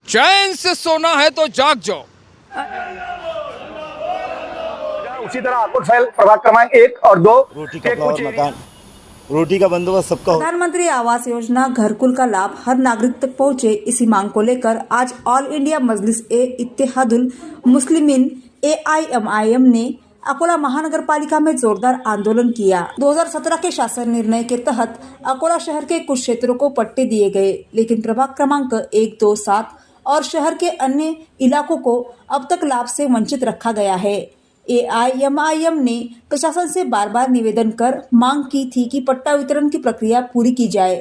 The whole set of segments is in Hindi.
चैन से सोना है तो जाग जाओ। उसी तरह आकुल फैल प्रभाग क्रमांक 1 और 2 रोटी कपड़ा और मकान, रोटी का बंदोबस्त सबका हो। प्रधानमंत्री आवास योजना घरकुल का लाभ हर नागरिक तक पहुंचे, इसी मांग को लेकर आज ऑल इंडिया मजलिस ए इत्तेहादुल मुस्लिमीन AIMIM ने अकोला महानगर पालिका में जोरदार आंदोलन किया। 2017 के शासन निर्णय के तहत अकोला शहर के कुछ क्षेत्रों को पट्टे दिए गए, लेकिन प्रभाग क्रमांक 1, 2, 7 और शहर के अन्य इलाकों को अब तक लाभ से वंचित रखा गया है। AIMIM ने प्रशासन से बार बार निवेदन कर मांग की थी कि पट्टा वितरण की प्रक्रिया पूरी की जाए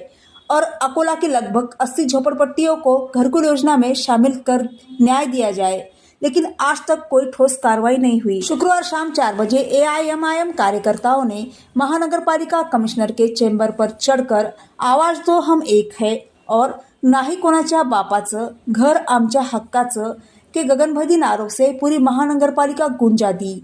और अकोला के लगभग 80 झोपड़पट्टियों को घरकुल योजना में शामिल कर न्याय दिया जाए, लेकिन आज तक कोई ठोस कार्रवाई नहीं हुई। शुक्रवार शाम 4 बजे AIMIM कार्यकर्ताओं ने महानगर पालिका कमिश्नर के चेंबर पर चढ़कर आवाज दो हम एक है और नाही कोणाच्या बापाचं घर आमच्या हक्काचं के गगनभेदी नारों से पूरी महानगरपालिका गूंजा दी।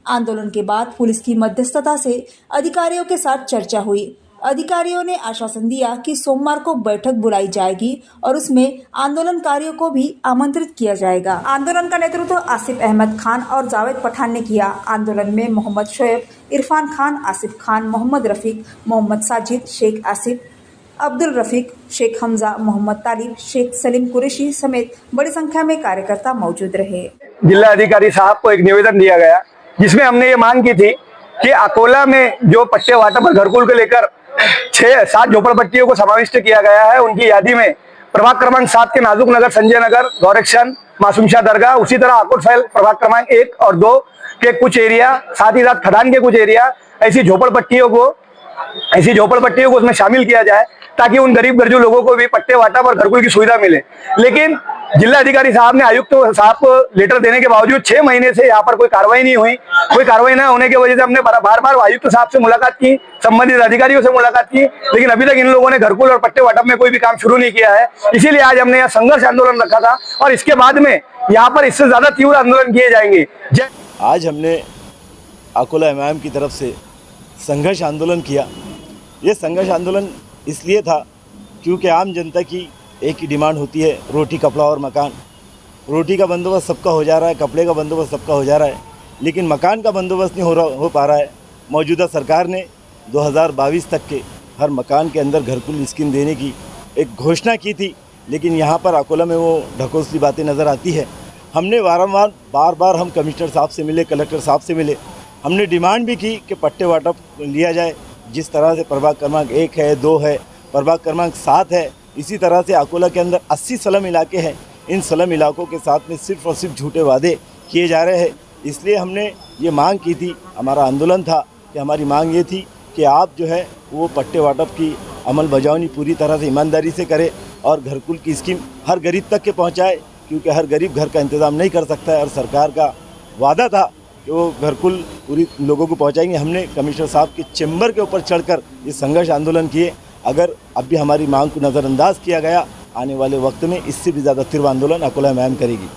आंदोलन के बाद पुलिस की मध्यस्थता से अधिकारियों के साथ चर्चा हुई। अधिकारियों ने आश्वासन दिया कि सोमवार को बैठक बुलाई जाएगी और उसमें आंदोलनकारियों को भी आमंत्रित किया जाएगा। आंदोलन का नेतृत्व आसिफ अहमद खान और जावेद पठान ने किया। आंदोलन में मोहम्मद शोएब, इरफान खान, आसिफ खान, मोहम्मद रफीक, मोहम्मद साजिद, शेख आसिफ, अब्दुल रफीक, शेख हमजा, मोहम्मद तालिब, शेख सलीम कुरैशी समेत बड़ी संख्या में कार्यकर्ता मौजूद रहे। जिला अधिकारी साहब को एक निवेदन दिया गया जिसमें हमने ये मांग की थी कि अकोला में जो पट्टे वाटप और घरकुल को लेकर 6-7 झोपड़पट्टियों को समाविष्ट किया गया है, उनकी यादी में प्रभाग क्रमांक 7 के नाजुक नगर, संजय नगर, गौरक्षण, मासूम शाह दरगाह, उसी तरह आकुल फैल प्रभाग क्रमांक 1 और 2 के कुछ एरिया, साथ ही साथ खदान के कुछ एरिया, ऐसी झोपड़पट्टियों को उसमें शामिल किया जाए ताकि उन गरीब गरजू लोगों को भी पट्टे वाटप और घरकुल की सुविधा मिले। लेकिन जिला अधिकारी साहब ने आयुक्त साहब को लेटर देने के बावजूद 6 महीने से यहाँ पर कोई कार्रवाई नहीं हुई। कोई कार्रवाई न होने की वजह से हमने बार बार आयुक्त साहब से मुलाकात की, संबंधित अधिकारियों से मुलाकात की, लेकिन अभी तक इन लोगों ने घरकुल और पट्टे वाटप में कोई भी काम शुरू नहीं किया है। इसीलिए आज हमने यहाँ संघर्ष आंदोलन रखा था और इसके बाद में यहाँ पर इससे ज्यादा तीव्र आंदोलन किए जाएंगे। आज हमने अकोला MIM की तरफ से संघर्ष आंदोलन किया। ये संघर्ष आंदोलन इसलिए था क्योंकि आम जनता की एक ही डिमांड होती है, रोटी कपड़ा और मकान। रोटी का बंदोबस्त सबका हो जा रहा है, कपड़े का बंदोबस्त सबका हो जा रहा है, लेकिन मकान का बंदोबस्त नहीं हो पा रहा है। मौजूदा सरकार ने 2022 तक के हर मकान के अंदर घरकुल स्कीम देने की एक घोषणा की थी, लेकिन यहाँ पर अकोला में वो ढकोसली बातें नज़र आती है। हमने बार बार हम कमिश्नर साहब से मिले, कलेक्टर साहब से मिले, हमने डिमांड भी की कि पट्टे वाटप लिया जाए। जिस तरह से प्रभाग क्रमांक 1 है, 2 है, प्रभाग क्रमांक 7 है, इसी तरह से अकोला के अंदर 80 स्लम इलाके हैं। इन स्लम इलाकों के साथ में सिर्फ और सिर्फ झूठे वादे किए जा रहे हैं। इसलिए हमने ये मांग की थी, हमारा आंदोलन था कि हमारी मांग ये थी कि आप जो है वो पट्टे वाटप की अमल बजावनी पूरी तरह से ईमानदारी से करें और घरकुल की स्कीम हर गरीब तक के पहुँचाए, क्योंकि हर गरीब घर का इंतज़ाम नहीं कर सकता है और सरकार का वादा था कि वो घरकुल पूरी लोगों को पहुंचाएंगे। हमने कमिश्नर साहब के चेंबर के ऊपर चढ़कर ये संघर्ष आंदोलन किए। अगर अब भी हमारी मांग को नज़रअंदाज किया गया, आने वाले वक्त में इससे भी ज़्यादा तीव्र आंदोलन अकोला MIM करेगी।